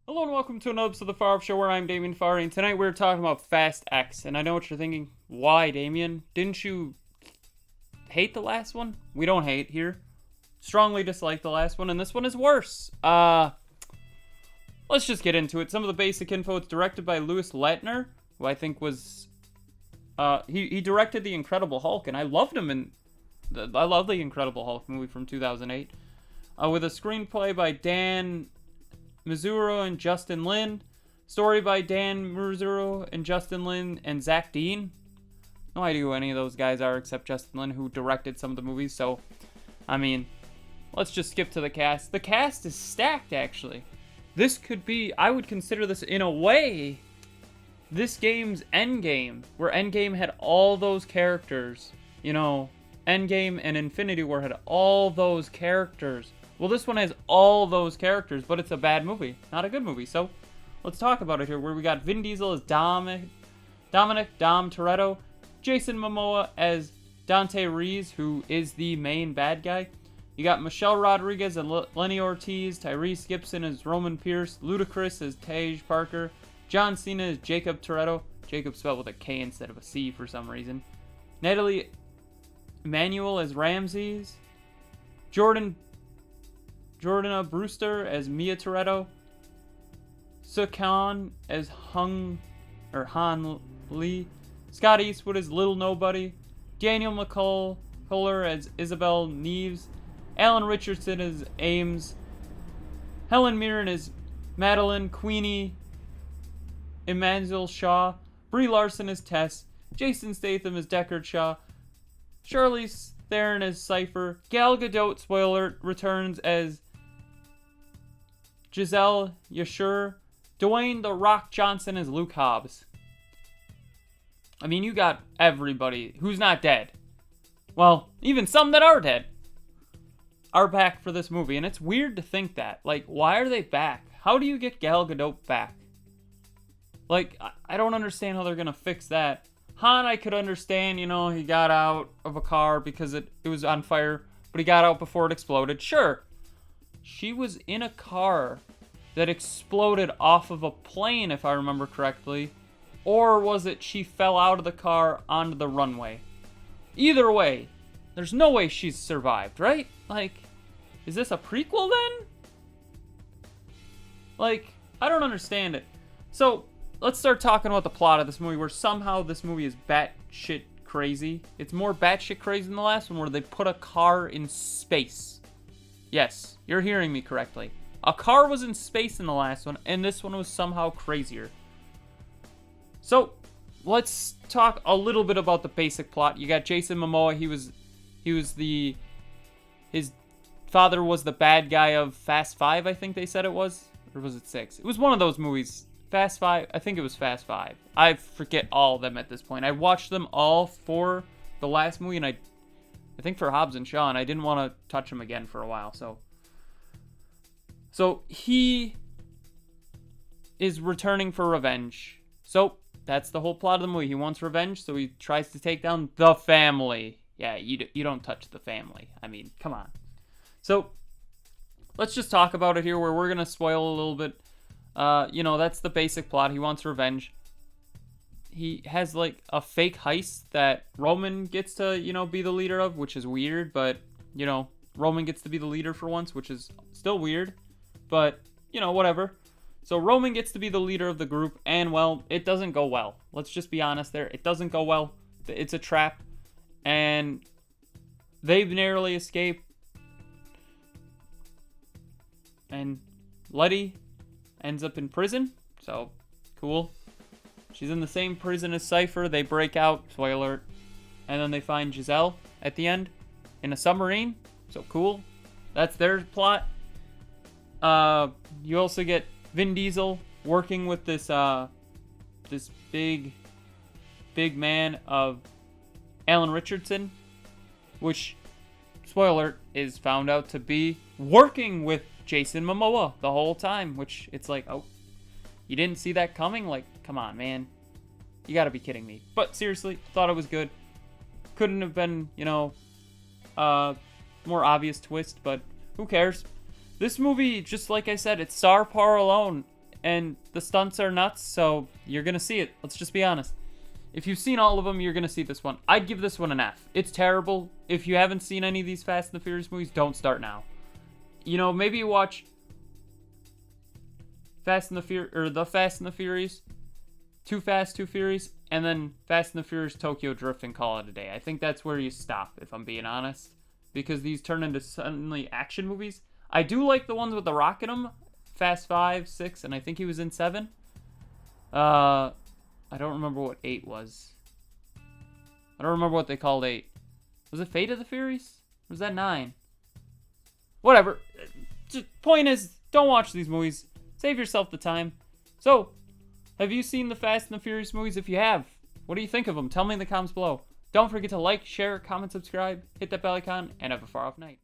Hello and welcome to another episode of the Farr Show where I'm Damien Farr, and tonight we're talking about Fast X. And I know what you're thinking. Why, Damien? Didn't you hate the last one? We don't hate here. Strongly dislike the last one, and this one is worse. Let's just get into it. Some of the basic info. It's directed by Louis Lettner, who I think was... he directed The Incredible Hulk, and I loved him in... I love The Incredible Hulk movie from 2008. With a screenplay by Dan Mazzuro and Justin Lin. Story by Dan Mazzuro and Justin Lin and Zach Dean. No idea who any of those guys are except Justin Lin, who directed some of the movies. So, I mean, let's just skip to the cast. The cast is stacked, actually. This could be, I would consider this, in a way, this game's Endgame, where Endgame had all those characters. You know, Endgame and Infinity War had all those characters. Well, this one has all those characters, but it's a bad movie. Not a good movie. So, let's talk about it here. Where we got Vin Diesel as Dom Toretto. Jason Momoa as Dante Reese, who is the main bad guy. You got Michelle Rodriguez and Lenny Ortiz. Tyrese Gibson as Roman Pierce. Ludacris as Tej Parker. John Cena as Jacob Toretto. Jacob spelled with a K instead of a C for some reason. Natalie Emanuel as Ramses. Jordana Brewster as Mia Toretto. Sukhan as Han Lee. Scott Eastwood as Little Nobody. Daniel McCuller as Isabel Neves. Alan Richardson as Ames. Helen Mirren as Madeline. Queenie Emmanuel Shaw. Brie Larson as Tess. Jason Statham as Deckard Shaw. Charlize Theron as Cypher. Gal Gadot, spoiler alert, returns as Giselle Yashur. Dwayne The Rock Johnson as Luke Hobbs. I mean, you got everybody who's not dead. Well, even some that are dead are back for this movie. And it's weird to think that. Like, why are they back? How do you get Gal Gadot back? Like, I don't understand how they're going to fix that. Han, I could understand, you know, he got out of a car because it was on fire, but he got out before it exploded. Sure. She was in a car that exploded off of a plane, if I remember correctly. Or was it she fell out of the car onto the runway? Either way, there's no way she's survived, right? Like, is this a prequel then? Like, I don't understand it. So, let's start talking about the plot of this movie, where somehow this movie is batshit crazy. It's more batshit crazy than the last one, where they put a car in space. Yes, you're hearing me correctly. A car was in space in the last one, and this one was somehow crazier. So, let's talk a little bit about the basic plot. You got Jason Momoa. His father was the bad guy of Fast 5, I think they said it was. Or was it 6? It was one of those movies. Fast 5, I think it was Fast 5. I forget all of them at this point. I watched them all for the last movie, and I think for Hobbs and Shaw, and I didn't want to touch them again for a while, So he is returning for revenge. So that's the whole plot of the movie. He wants revenge, so he tries to take down the family. Yeah, you don't touch the family. I mean, come on. So let's just talk about it here, where we're going to spoil a little bit. You know, that's the basic plot. He wants revenge. He has, like, a fake heist that Roman gets to, you know, be the leader of, which is weird, but, you know, Roman gets to be the leader for once, which is still weird, but, you know, whatever. So Roman gets to be the leader of the group, and, well, it doesn't go well. Let's just be honest there. It doesn't go well. It's a trap, and they've narrowly escaped, and Letty ends up in prison, so cool. She's in the same prison as Cypher. They break out, spoiler alert, and then they find Giselle at the end in a submarine, so cool. That's their plot. You also get Vin Diesel working with this big man of Alan Richardson, which, spoiler alert, is found out to be working with Jason Momoa the whole time, which it's like, oh, you didn't see that coming? Like, come on, man. You gotta be kidding me. But seriously, thought it was good. Couldn't have been, you know, more obvious twist, but who cares? This movie, just like I said, it's star power alone. and the stunts are nuts, so you're gonna see it. Let's just be honest. If you've seen all of them, you're gonna see this one. I'd give this one an F. It's terrible. If you haven't seen any of these Fast and the Furious movies, don't start now. You know, maybe you watch The Fast and the Furious, Too Fast, Too Furious, and then Fast and the Furious Tokyo Drift and call it a day. I think that's where you stop, if I'm being honest, because these turn into suddenly action movies. I do like the ones with The Rock in them, Fast 5, 6, and I think he was in 7. I don't remember what 8 was. I don't remember what they called 8. Was it Fate of the Furious? Or was that 9? Whatever. Just, point is, don't watch these movies. Save yourself the time. So, have you seen the Fast and the Furious movies? If you have, what do you think of them? Tell me in the comments below. Don't forget to like, share, comment, subscribe, hit that bell icon, and have a far off night.